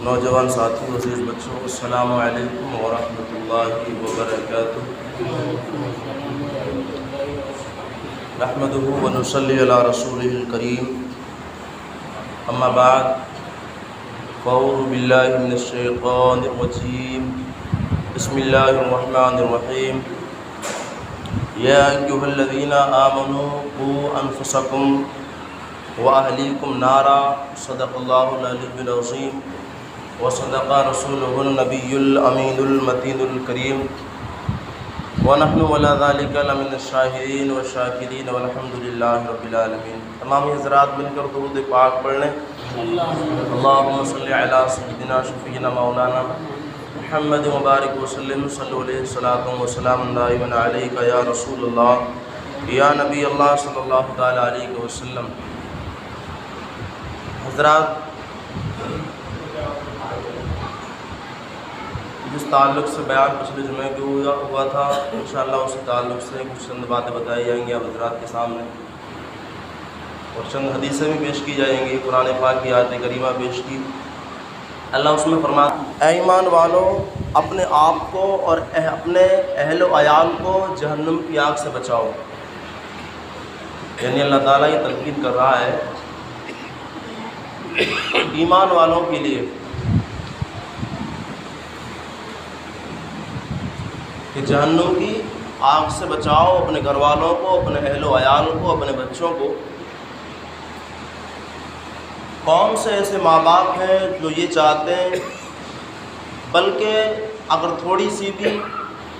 نوجوان ساتھی عزیز بچوں، السلام علیکم ورحمۃ اللہ وبرکاتہ۔ نحمدہ ونصلی علی رسولہ الکریم، اما بعد فاعوذ باللہ من الشیطان الرجیم، بسم اللہ الرحمن الرحیم۔ یا ایھا الذین آمنوا قوا انفسکم واہلیکم نارا، صدق اللہ العلی العظیم وصدق رسولہ النبی الامین المتین الکریم، ونحن علی ذلک لمن الشاہدین والشاکرین والحمد للہ رب العالمین۔ تمام حضرات مل کر درود پاک پڑھ لیں۔ اللہم صلی علی سیدنا شفیعنا مولانا محمد مبارک وسلم، صلی علیہ الصلاۃ والسلام دائما علیک یا رسول اللہ یا نبی اللہ صلی اللہ تعالی علیہ وسلم۔ حضرات، جس تعلق سے بیان پچھلے جمعے کے ہوا تھا، انشاءاللہ اسی تعلق سے کچھ چند باتیں بتائی جائیں گی آپ حضرات کے سامنے، اور چند حدیثیں بھی پیش کی جائیں گی، قرآن پاک کی آیت کریمہ پیش کی۔ اللہ اس میں فرماتا، اے ایمان والو، اپنے آپ کو اور اپنے اہل و عیال کو جہنم کی آگ سے بچاؤ۔ یعنی اللہ تعالیٰ یہ تلقین کر رہا ہے ایمان والوں کے لیے کہ جہنم کی آگ سے بچاؤ اپنے گھر والوں کو، اپنے اہل و عیال کو، اپنے بچوں کو۔ کون سے ایسے ماں باپ ہیں جو یہ چاہتے ہیں، بلکہ اگر تھوڑی سی بھی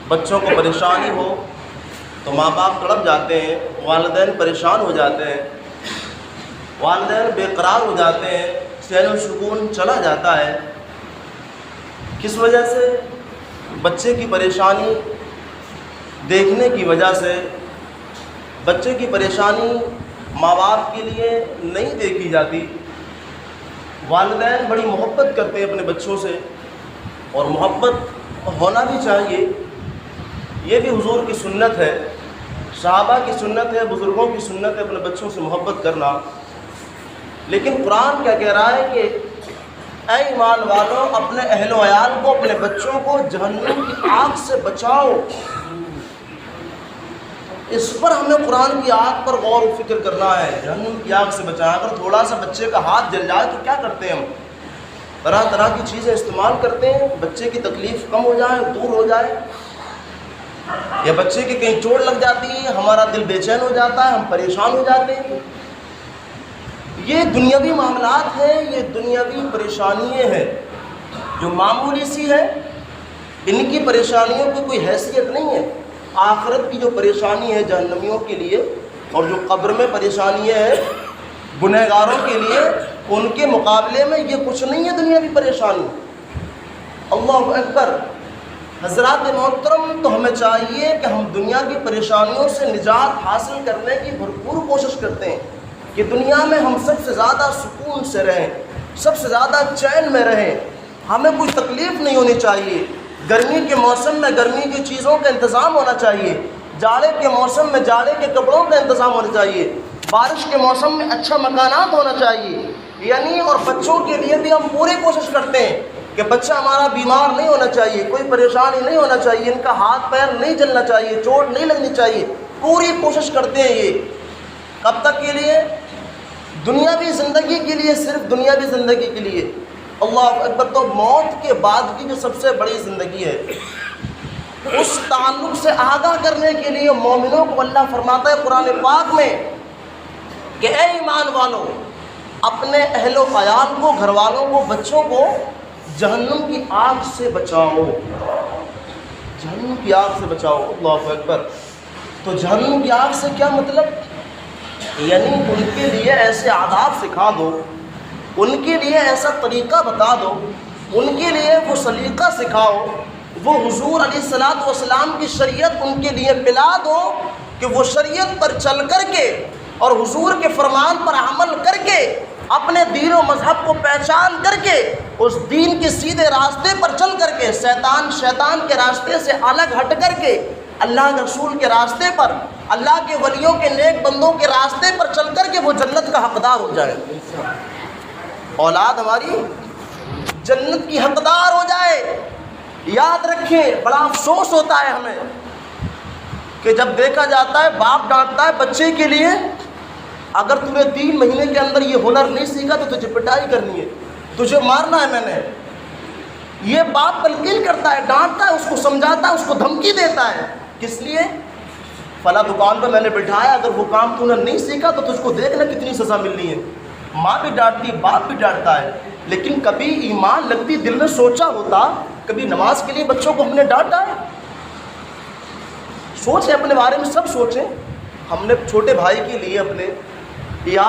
بچوں کو پریشانی ہو تو ماں باپ تڑپ جاتے ہیں، والدین پریشان ہو جاتے ہیں، والدین بے قرار ہو جاتے ہیں، چین و سکون چلا جاتا ہے۔ کس وجہ سے؟ بچے کی پریشانی دیکھنے کی وجہ سے۔ بچے کی پریشانی ماں باپ کے لیے نہیں دیکھی جاتی۔ والدین بڑی محبت کرتے ہیں اپنے بچوں سے، اور محبت ہونا بھی چاہیے، یہ بھی حضور کی سنت ہے، صحابہ کی سنت ہے، بزرگوں کی سنت ہے اپنے بچوں سے محبت کرنا۔ لیکن قرآن کیا کہہ رہا ہے کہ اے ایمان والو، اپنے اہل و عیال کو، اپنے بچوں کو جہنم کی آگ سے بچاؤ۔ اس پر ہمیں قرآن کی آیت پر غور و فکر کرنا ہے، جہنم کی آگ سے بچائیں۔ اگر تھوڑا سا بچے کا ہاتھ جل جائے تو کیا کرتے ہیں ہم؟ طرح طرح کی چیزیں استعمال کرتے ہیں، بچے کی تکلیف کم ہو جائے، دور ہو جائے، یا بچے کی کہیں چوٹ لگ جاتی ہے، ہمارا دل بے چین ہو جاتا ہے، ہم پریشان ہو جاتے ہیں۔ یہ دنیاوی معاملات ہیں، یہ دنیاوی پریشانیاں ہیں جو معمولی سی ہے، ان کی پریشانیوں کی کوئی حیثیت نہیں ہے۔ آخرت کی جو پریشانی ہے جہنمیوں کے لیے، اور جو قبر میں پریشانیاں ہیں گنہگاروں کے لیے، ان کے مقابلے میں یہ کچھ نہیں ہے دنیاوی پریشانی۔ اللہ اکبر۔ حضرات محترم، تو ہمیں چاہیے کہ ہم دنیا کی پریشانیوں سے نجات حاصل کرنے کی بھرپور کوشش کرتے ہیں کہ دنیا میں ہم سب سے زیادہ سکون سے رہیں، سب سے زیادہ چین میں رہیں، ہمیں کوئی تکلیف نہیں ہونی چاہیے۔ گرمی کے موسم میں گرمی کی چیزوں کا انتظام ہونا چاہیے، جاڑے کے موسم میں جاڑے کے کپڑوں کا انتظام ہونا چاہیے، بارش کے موسم میں اچھا مکانات ہونا چاہیے۔ یعنی اور بچوں کے لیے بھی ہم پوری کوشش کرتے ہیں کہ بچہ ہمارا بیمار نہیں ہونا چاہیے، کوئی پریشانی نہیں ہونا چاہیے، ان کا ہاتھ پیر نہیں جلنا چاہیے، چوٹ نہیں لگنی چاہیے، پوری کوشش کرتے ہیں۔ یہ کب تک کے لیے؟ دنیاوی زندگی کے لیے، صرف دنیاوی زندگی کے لیے۔ اللہ اکبر۔ تو موت کے بعد کی جو سب سے بڑی زندگی ہے، اس تعلق سے آگاہ کرنے کے لیے مومنوں کو اللہ فرماتا ہے قرآن پاک میں کہ اے ایمان والو، اپنے اہل و عیال کو، گھر والوں کو، بچوں کو جہنم کی آگ سے بچاؤ، جہنم کی آگ سے بچاؤ۔ اللہ اکبر۔ تو جہنم کی آگ سے کیا مطلب؟ یعنی ان کے لیے ایسے آداب سکھا دو، ان کے لیے ایسا طریقہ بتا دو، ان کے لیے وہ سلیقہ سکھاؤ، وہ حضور علیہ الصلوۃ والسلام کی شریعت ان کے لیے پلا دو کہ وہ شریعت پر چل کر کے اور حضور کے فرمان پر عمل کر کے، اپنے دین و مذہب کو پہچان کر کے، اس دین کے سیدھے راستے پر چل کر کے، شیطان کے راستے سے الگ ہٹ کر کے، اللہ کے رسول کے راستے پر، اللہ کے ولیوں کے نیک بندوں کے راستے پر چل کر کے وہ جنت کا حقدار ہو جائے۔ اولاد ہماری جنت کی حقدار ہو جائے۔ یاد رکھیں، بڑا افسوس ہوتا ہے ہمیں کہ جب دیکھا جاتا ہے باپ ڈانٹتا ہے بچے کے لیے، اگر تم نے 3 مہینے کے اندر یہ ہنر نہیں سیکھا تو تجھے پٹائی کرنی ہے، تجھے مارنا ہے میں نے۔ یہ باپ تلقین کرتا ہے، ڈانٹتا ہے، اس کو سمجھاتا ہے، اس کو دھمکی دیتا ہے۔ کس لیے؟ فلاں دکان پہ میں نے بٹھایا، اگر وہ کام تو نے نہیں سیکھا تو تجھ کو دیکھنا کتنی سزا ملنی ہے۔ ماں بھی ڈانٹتی، باپ بھی ڈانٹتا ہے، لیکن کبھی ایمان لگتی دل میں سوچا ہوتا، کبھی نماز کے لیے بچوں کو ہم نے ڈانٹا ہے؟ سوچیں اپنے بارے میں، سب سوچیں۔ ہم نے چھوٹے بھائی کے لیے اپنے، یا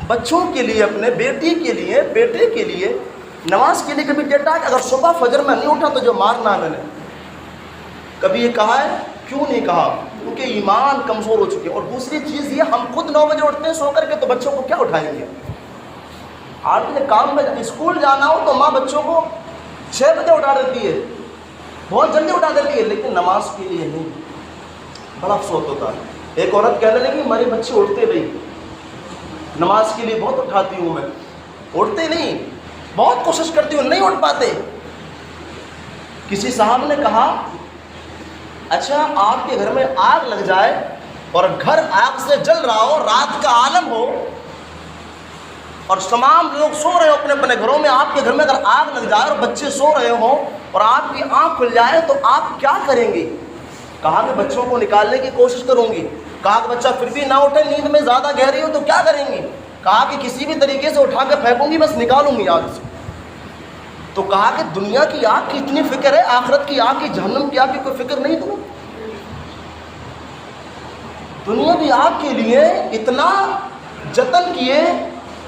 بچوں کے لیے، اپنے بیٹی کے لیے، بیٹے کے لیے نماز کے لیے کبھی ڈانٹا ہے؟ اگر صبح فجر میں نہیں اٹھا تو جو مارنا ہے میں نے، کبھی یہ کہا ہے؟ کیوں نہیں کہا؟ کیونکہ ایمان کمزور ہو چکے۔ اور دوسری چیز یہ، ہم خود 9 بجے اٹھتے ہیں سو کر کے، تو بچوں کو کیا اٹھائیں گے؟ آج کے کام میں اسکول جانا ہو تو ماں بچوں کو 6 بجے اٹھا دیتی ہے، بہت جلدی اٹھا دیتی ہے، لیکن نماز کے لیے نہیں۔ بڑا افسوس ہوتا ہے۔ ایک عورت کہنے لگی ہمارے بچے اٹھتے نہیں، نماز کے لیے بہت اٹھاتی ہوں میں، اٹھتے نہیں، بہت کوشش کرتی ہوں، نہیں اٹھ پاتے۔ کسی صاحب نے کہا اچھا آپ کے گھر میں آگ لگ جائے اور گھر آگ سے جل رہا ہو، رات کا عالم ہو اور تمام لوگ سو رہے ہو اپنے اپنے گھروں میں، آپ کے گھر میں اگر آگ لگ جائے اور بچے سو رہے ہوں اور آپ کی آنکھ کھل جائے تو آپ کیا کریں گے؟ کہا کہ بچوں کو نکالنے کی کوشش کروں گی۔ کہا کہ بچہ پھر بھی نہ اٹھے، نیند میں زیادہ گہری ہو تو کیا کریں گی؟ کہا کہ کسی بھی طریقے سے اٹھا کے پھینکوں گی، بس نکالوں گی آگ سے۔ تو کہا کہ دنیا کی آگ کی اتنی فکر ہے، آخرت کی آگ کی، جہنم کی آگ کی کوئی فکر نہیں تمہیں؟ دنیا کی آگ کے لیے اتنا جتن کیے،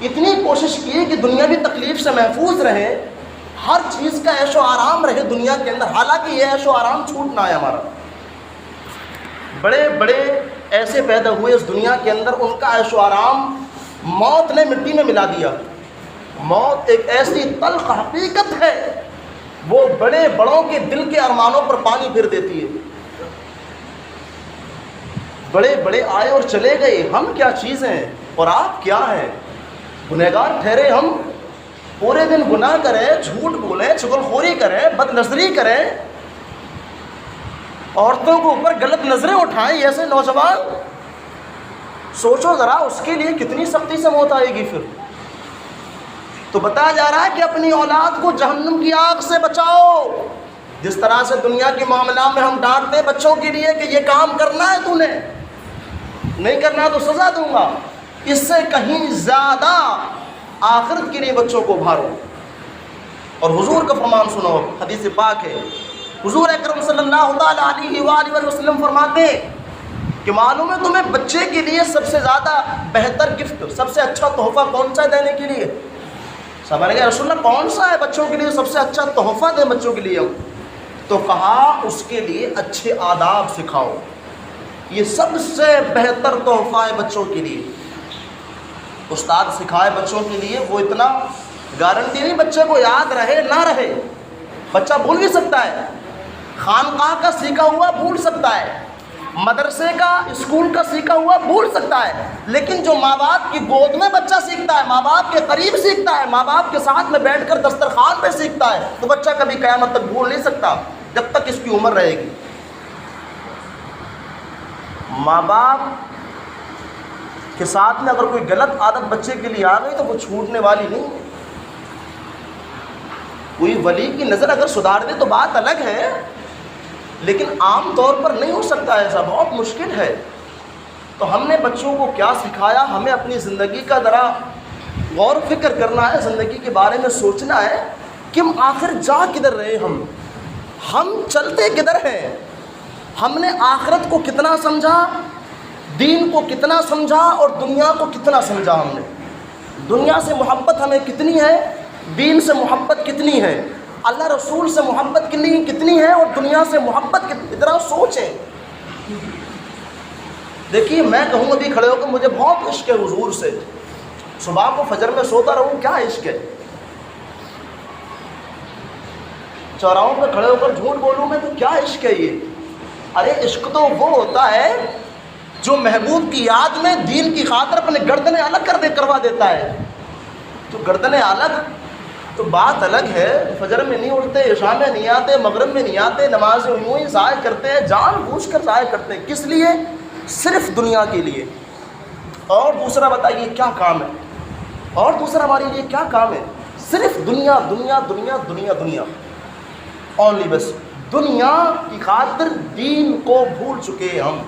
اتنی کوشش کی کہ دنیاوی تکلیف سے محفوظ رہے، ہر چیز کا عیش و آرام رہے دنیا کے اندر، حالانکہ یہ عیش و آرام چھوٹنا ہے ہمارا۔ بڑے بڑے ایسے پیدا ہوئے اس دنیا کے اندر، ان کا عیش و آرام موت نے مٹی میں ملا دیا۔ موت ایک ایسی تلخ حقیقت ہے، وہ بڑے بڑوں کے دل کے ارمانوں پر پانی پھر دیتی ہے۔ بڑے بڑے آئے اور چلے گئے، ہم کیا چیز ہیں اور آپ کیا ہیں؟ گنہگار ٹھہرے ہم، پورے دن گناہ کریں، جھوٹ بولیں، چغل خوری کریں، بد نظری کریں، عورتوں کے اوپر غلط نظریں اٹھائیں، ایسے نوجوان، سوچو ذرا اس کے لیے کتنی سختی سے موت آئے گی۔ پھر تو بتایا جا رہا ہے کہ اپنی اولاد کو جہنم کی آگ سے بچاؤ۔ جس طرح سے دنیا کے معاملات میں ہم ڈانٹتے ہیں بچوں کے لیے کہ یہ کام کرنا ہے، تو نے نہیں کرنا تو سزا دوں گا، اس سے کہیں زیادہ آخرت کے لیے بچوں کو ابھارو۔ اور حضور کا فرمان سنو، حدیث پاک ہے، حضور اکرم صلی اللہ تعالیٰ علیہ وآلہ وسلم فرماتے کہ معلوم ہے تمہیں بچے کے لیے سب سے زیادہ بہتر گفٹ، سب سے اچھا تحفہ کون سا ہے دینے کے لیے؟ صحابہ نے کہا رسول اللہ کون سا ہے بچوں کے لیے سب سے اچھا تحفہ دیں بچوں کے لیے ہم؟ تو کہا اس کے لیے اچھے آداب سکھاؤ، یہ سب سے بہتر تحفہ ہے بچوں کے لیے۔ استاد سکھائے بچوں کے لیے، وہ اتنا گارنٹی نہیں بچے کو یاد رہے نہ رہے، بچہ بھول بھی سکتا ہے، خانقاہ کا سیکھا ہوا بھول سکتا ہے، مدرسے کا، اسکول کا سیکھا ہوا بھول سکتا ہے، لیکن جو ماں باپ کی گود میں بچہ سیکھتا ہے، ماں باپ کے قریب سیکھتا ہے، ماں باپ کے ساتھ میں بیٹھ کر دسترخوان پہ سیکھتا ہے، تو بچہ کبھی قیامت تک بھول نہیں سکتا جب تک اس کی عمر رہے گی۔ ماں باپ کے ساتھ میں اگر کوئی غلط عادت بچے کے لیے آ گئی تو وہ چھوٹنے والی نہیں ہے۔ کوئی ولی کی نظر اگر سدھار دے تو بات الگ ہے، لیکن عام طور پر نہیں ہو سکتا ایسا، بہت مشکل ہے۔ تو ہم نے بچوں کو کیا سکھایا؟ ہمیں اپنی زندگی کا ذرا غور و فکر کرنا ہے، زندگی کے بارے میں سوچنا ہے کہ ہم آخر جا کدھر رہے، ہم چلتے کدھر ہیں، ہم نے آخرت کو کتنا سمجھا، دین کو کتنا سمجھا اور دنیا کو کتنا سمجھا۔ ہم نے دنیا سے محبت ہمیں کتنی ہے، دین سے محبت کتنی ہے، اللہ رسول سے محبت کتنی ہے اور دنیا سے محبت کتنی، ذرا سوچیں۔ دیکھیے میں کہوں ابھی کھڑے ہو کر مجھے بہت عشق ہے حضور سے، صبح کو فجر میں سوتا رہوں، کیا عشق ہے، چوراہوں پہ کھڑے ہو کر جھوٹ بولوں میں تو کیا عشق ہے یہ؟ ارے عشق تو وہ ہوتا ہے جو محبوب کی یاد میں دین کی خاطر اپنے گردنیں الگ کروا دیتا ہے۔ تو گردنیں الگ تو بات الگ ہے، فجر میں نہیں اٹھتے، عشاء میں نہیں آتے، مغرب میں نہیں آتے، نماز یوں ہی ضائع کرتے ہیں، جان بوجھ کر ضائع کرتے ہیں. کس لیے؟ صرف دنیا کے لیے. اور دوسرا بتائیے کیا کام ہے؟ اور دوسرا ہمارے لیے کیا کام ہے؟ صرف دنیا دنیا دنیا دنیا دنیا اونلی، بس دنیا کی خاطر دین کو بھول چکے ہیں ہم.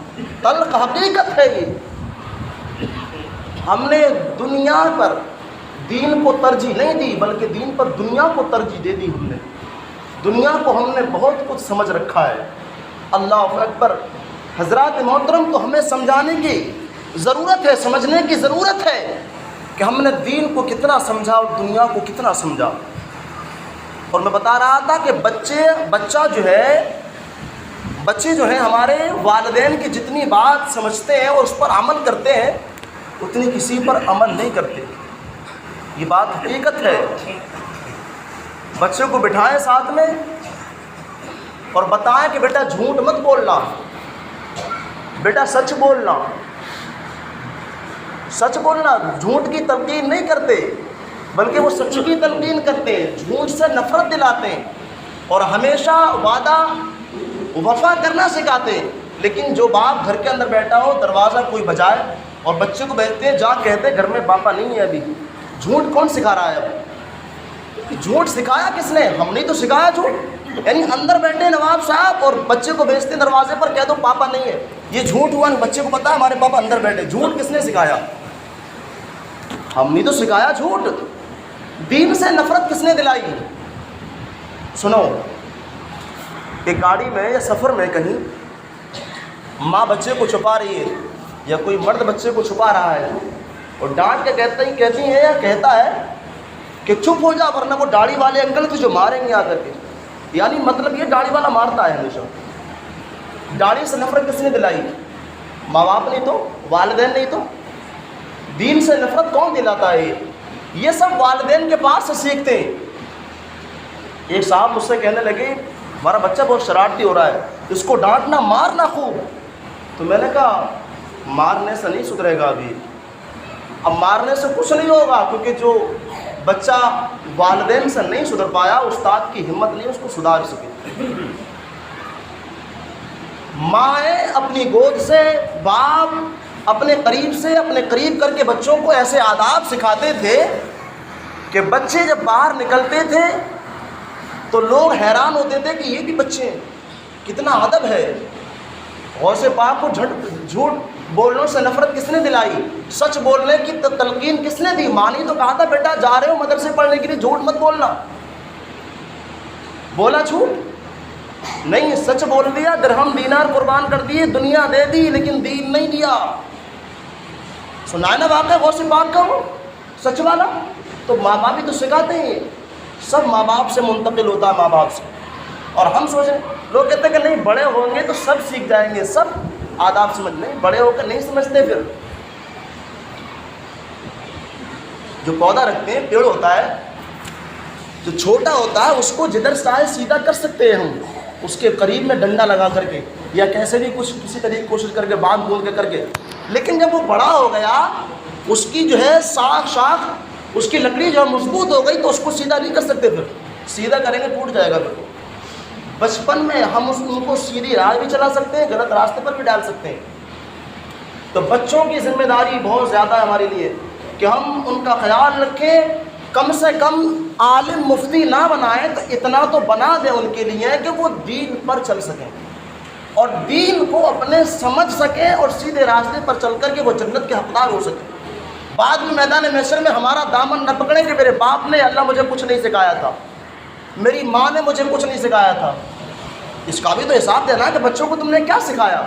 تلخ حقیقت ہے یہ. ہم نے دنیا پر دین کو ترجیح نہیں دی، بلکہ دین پر دنیا کو ترجیح دے دی. ہم نے دنیا کو ہم نے بہت کچھ سمجھ رکھا ہے. اللہ اکبر. حضرات محترم، تو ہمیں سمجھانے کی ضرورت ہے، سمجھنے کی ضرورت ہے کہ ہم نے دین کو کتنا سمجھا اور دنیا کو کتنا سمجھا. اور میں بتا رہا تھا کہ بچے جو ہیں ہمارے والدین کی جتنی بات سمجھتے ہیں اور اس پر عمل کرتے ہیں، اتنی کسی پر عمل نہیں کرتے. یہ بات حقیقت ہے. بچے کو بٹھائیں ساتھ میں اور بتائیں کہ بیٹا جھوٹ مت بولنا، بیٹا سچ بولنا. سچ بولنا، جھوٹ کی تلقین نہیں کرتے، بلکہ وہ سچ کی تلقین کرتے ہیں، جھوٹ سے نفرت دلاتے ہیں اور ہمیشہ وعدہ وفا کرنا سکھاتے ہیں. لیکن جو باپ گھر کے اندر بیٹھا ہو، دروازہ کوئی بجائے اور بچے کو بھیجتے ہیں، جا کہتے گھر میں پاپا نہیں ہے ابھی. جھوٹ کون سکھا رہا ہے اب؟ جھوٹ سکھایا کس نے؟ ہم نے تو سکھایا جھوٹ. یعنی اندر بیٹھے نواب صاحب اور بچے کو بھیجتے دروازے پر، کہہ دو پاپا نہیں ہے. یہ جھوٹ ہوا. بچے کو پتا ہے ہمارے پاپا اندر بیٹھے. جھوٹ کس نے سکھایا؟ ہم نے تو سکھایا جھوٹ. دین سے نفرت کس نے دلائی؟ سنو، ایک گاڑی میں یا سفر میں کہیں ماں بچے کو چھپا رہی ہے یا کوئی مرد بچے کو چھپا رہا ہے اور ڈانٹ کے کہتی ہیں یا کہتا ہے کہ چپ ہو جا ورنہ وہ داڑھی والے انکل تجھے ماریں گے آ کر کے. یعنی مطلب یہ داڑھی والا مارتا ہے ہمیشہ. داڑھی سے نفرت کس نے دلائی؟ ماں باپ نہیں تو، والدین نہیں تو. دین سے نفرت کون دلاتا ہے؟ یہ سب والدین کے پاس سے سیکھتے ہیں. ایک صاحب مجھ سے کہنے لگے ہمارا بچہ بہت شرارتی ہو رہا ہے، اس کو ڈانٹنا مارنا خوب. تو میں نے کہا مارنے سے نہیں سدھرے گا ابھی. اب مارنے سے کچھ نہیں ہوگا، کیونکہ جو بچہ والدین سے نہیں سدھر پایا، استاد کی ہمت نہیں اس کو سدھار سکے. مائیں اپنی گود سے، باپ اپنے قریب سے اپنے قریب کر کے بچوں کو ایسے آداب سکھاتے تھے کہ بچے جب باہر نکلتے تھے تو لوگ حیران ہوتے تھے کہ یہ بھی بچے ہیں، کتنا ادب ہے. غوث پاک کو جھوٹ بولنے سے نفرت کس نے دلائی؟ سچ بولنے کی تلقین کس نے دی؟ ماں نے تو کہا تھا بیٹا جا رہے ہو مدرسے پڑھنے کے لیے، جھوٹ مت بولنا. بولا جھوٹ نہیں، سچ بول دیا. درہم دینار قربان کر دیے، دنیا دے دی، لیکن دین نہیں دیا. سنا ہے نا واقعہ غوث پاک کا وہ سچ والا. تو ماں باپ بھی تو سکھاتے ہیں، سب ماں باپ سے منتقل ہوتا ہے، ماں باپ سے. اور ہم سوچیں، لوگ کہتے ہیں کہ نہیں بڑے ہوں گے تو سب سیکھ جائیں گے، سب آداب سمجھ. نہیں، بڑے ہو کر نہیں سمجھتے. پھر جو پودا رکھتے ہیں، پیڑ ہوتا ہے جو چھوٹا ہوتا ہے، اس کو جدھر چاہے سیدھا کر سکتے ہیں ہم، اس کے قریب میں ڈنڈا لگا کر کے یا کیسے بھی کسی طریقے کوشش کر کے باندھ بول کے کر کے. لیکن جب وہ بڑا ہو گیا، اس کی جو ہے شاخ اس کی لکڑی جو ہے مضبوط ہو گئی، تو اس کو سیدھا نہیں کر سکتے. پھر سیدھا کریں گے ٹوٹ جائے گا. پھر بچپن میں ہم ان کو سیدھی راہ بھی چلا سکتے ہیں، غلط راستے پر بھی ڈال سکتے ہیں. تو بچوں کی ذمہ داری بہت زیادہ ہے ہمارے لیے کہ ہم ان کا خیال رکھیں. کم سے کم عالم مفتی نہ بنائیں تو اتنا تو بنا دیں ان کے لیے کہ وہ دین پر چل سکیں اور دین کو اپنے سمجھ سکیں اور سیدھے راستے پر چل کر کے وہ جنت کے حقدار ہو سکیں. بعد میں میدان محشر میں ہمارا دامن نہ پکڑیں کہ میرے باپ نے اللہ مجھے کچھ نہیں سکھایا تھا، میری ماں نے مجھے کچھ نہیں سکھایا تھا. اس کا بھی تو حساب دینا کہ بچوں کو تم نے کیا سکھایا.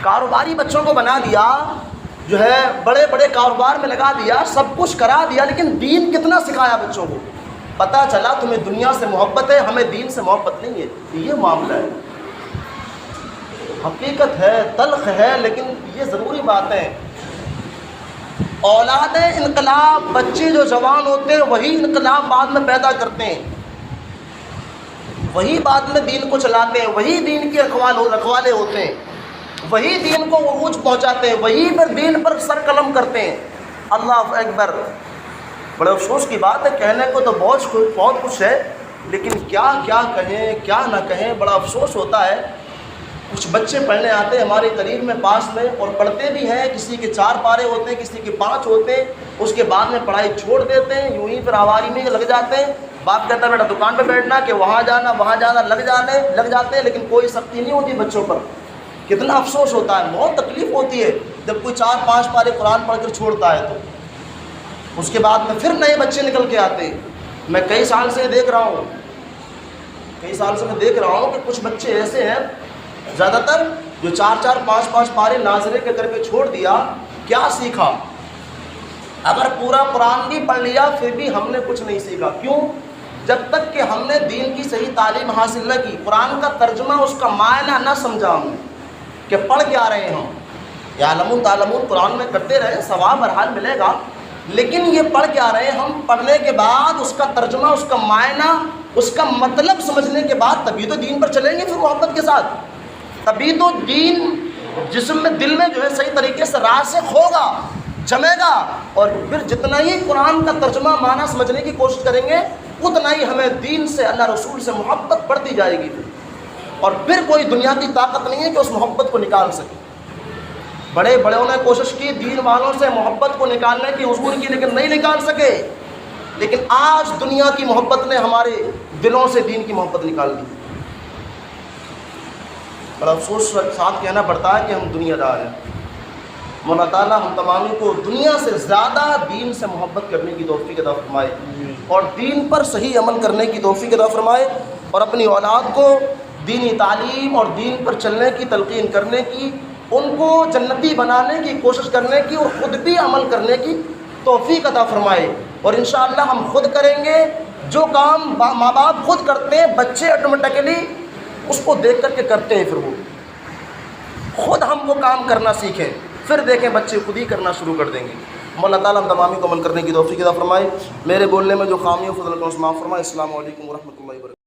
کاروباری بچوں کو بنا دیا، جو ہے بڑے بڑے کاروبار میں لگا دیا، سب کچھ کرا دیا، لیکن دین کتنا سکھایا بچوں کو؟ پتہ چلا تمہیں دنیا سے محبت ہے، ہمیں دین سے محبت نہیں ہے. یہ معاملہ ہے، حقیقت ہے، تلخ ہے، لیکن یہ ضروری بات ہے. اولاد انقلاب، بچے جو جوان ہوتے ہیں وہی انقلاب بعد میں پیدا کرتے ہیں، وہی بعد میں دین کو چلاتے ہیں، وہی دین کے رکھوالے ہوتے ہیں، وہی دین کو عروج پہنچاتے ہیں، وہی پھر دین پر سر قلم کرتے ہیں. اللہ اکبر. بڑے افسوس کی بات ہے، کہنے کو تو بہت کچھ ہے، لیکن کیا کہیں کیا نہ کہیں، بڑا افسوس ہوتا ہے۔ کچھ بچے پڑھنے آتے ہیں ہماری قریب میں پاس میں، اور پڑھتے بھی ہیں، کسی کے 4 پارے ہوتے ہیں، کسی کے 5 ہوتے ہیں، اس کے بعد میں پڑھائی چھوڑ دیتے ہیں، یوں ہی پھر آواری میں لگ جاتے ہیں۔ باپ کہتا ہے بیٹا دکان پہ بیٹھنا، کہ وہاں جانا لگ جاتے ہیں، لیکن کوئی سختی نہیں ہوتی بچوں پر۔ کتنا افسوس ہوتا ہے، بہت تکلیف ہوتی ہے جب کوئی 4-5 پارے قرآن پڑھ کر چھوڑتا ہے، تو اس کے بعد میں پھر نئے بچے نکل کے آتے ہیں۔ میں کئی سال سے دیکھ رہا ہوں کہ کچھ بچے ایسے ہیں، زیادہ تر جو 4-5 پارے ناظرے کے کر کے چھوڑ دیا، کیا سیکھا؟ اگر پورا قرآن بھی پڑھ لیا پھر بھی ہم نے کچھ نہیں سیکھا۔ کیوں؟ جب تک کہ ہم نے دین کی صحیح تعلیم حاصل نہ کی، قرآن کا ترجمہ، اس کا معنی نہ سمجھا ہم نے کہ پڑھ کیا رہے ہیں ہم۔ یعلمون تعلمون قرآن میں کرتے رہے، ثواب ہر ملے گا، لیکن یہ پڑھ کیا رہے ہیں ہم؟ پڑھنے کے بعد اس کا ترجمہ، اس کا معنی، اس کا مطلب سمجھنے کے بعد تبھی تو دین پر چلیں گے پھر محبت کے ساتھ، تبھی تو دین جسم میں دل میں جو ہے صحیح طریقے سے راسخ ہوگا، جمے گا، اور پھر جتنا ہی قرآن کا ترجمہ معنی سمجھنے کی کوشش کریں گے اتنا ہی ہمیں دین سے، اللہ رسول سے محبت بڑھتی جائے گی، اور پھر کوئی دنیا کی طاقت نہیں ہے کہ اس محبت کو نکال سکے۔ بڑے بڑوں نے کوشش کی دین والوں سے محبت کو نکالنے کی، حضور کی، لیکن نہیں نکال سکے۔ لیکن آج دنیا کی محبت نے ہمارے دلوں سے دین کی محبت نکال دی۔ بڑا افسوس کے ساتھ کہنا پڑتا ہے کہ ہم دنیا دار ہیں۔ مولا تعالیٰ ہم تمام کو دنیا سے زیادہ دین سے محبت کرنے کی توفیق عطا فرمائے، اور دین پر صحیح عمل کرنے کی توفیق عطا فرمائے، اور اپنی اولاد کو دینی تعلیم اور دین پر چلنے کی تلقین کرنے کی، ان کو جنتی بنانے کی کوشش کرنے کی، اور خود بھی عمل کرنے کی توفیق عطا فرمائے۔ اور انشاءاللہ ہم خود کریں گے جو کام ماں باپ خود کرتے ہیں، بچے آٹومیٹکلی اس کو دیکھ کر کے کرتے ہیں، پھر وہ خود ہم وہ کام کرنا سیکھیں، پھر دیکھیں بچے خود ہی کرنا شروع کر دیں گے۔ مولا تعالیٰ ہم تمامی کو عمل کرنے کی توفیق عطا فرمائے۔ میرے بولنے میں جو خامی و فضل کا معاف فرمائے۔ السلام علیکم ورحمۃ اللہ وبرکاتہ۔